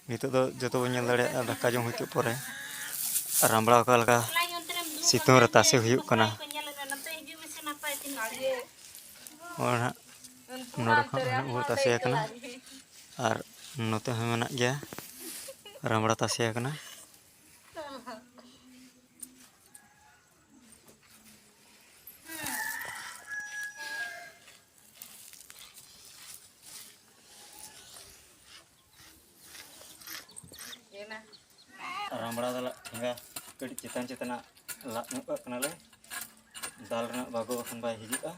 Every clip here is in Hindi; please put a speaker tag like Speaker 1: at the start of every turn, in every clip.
Speaker 1: नितो दो जतो बो नेल दाड़े दाका जम हुई परे रामड़ा का लगा सितुंग रे तासे हुई कना और नोड़ खन तासे कना और नोते हम मेना गया रामड़ा तासे कना रामड़ा दला ठेंगा कड़ी चितान चितना लात नुका कनाले दाल रना बागो बखन बाय हिजुआ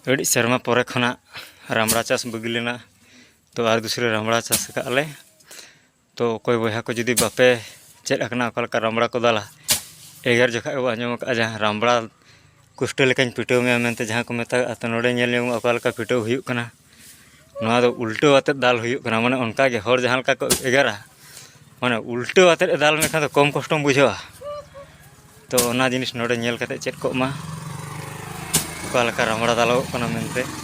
Speaker 1: अड़ी शर्मा परे खना रामड़ा चाष बगी लेना तो और दूसरे रामड़ा चाष काले तो कोई बहा को जुदी बापे चेक अकना रामड़ा को दाला एगार जखा आजम जहाँ रामड़ा कुष्ट लेकिन पिटो में मेनते जहाँ को मेता तो नोड़े नेल अकालका पिटो हुयुक कना नोआ दो उल्टो आते दाल हुयुक कना माने उनका के हर जहाँ का को एगारा माने उल्टो आते दाल में खान तो कम कष्टम बुझा तो ओना जिनिस नोड़े नेल कते चेक को मा अकालका रामड़ा दालोग कना मेनते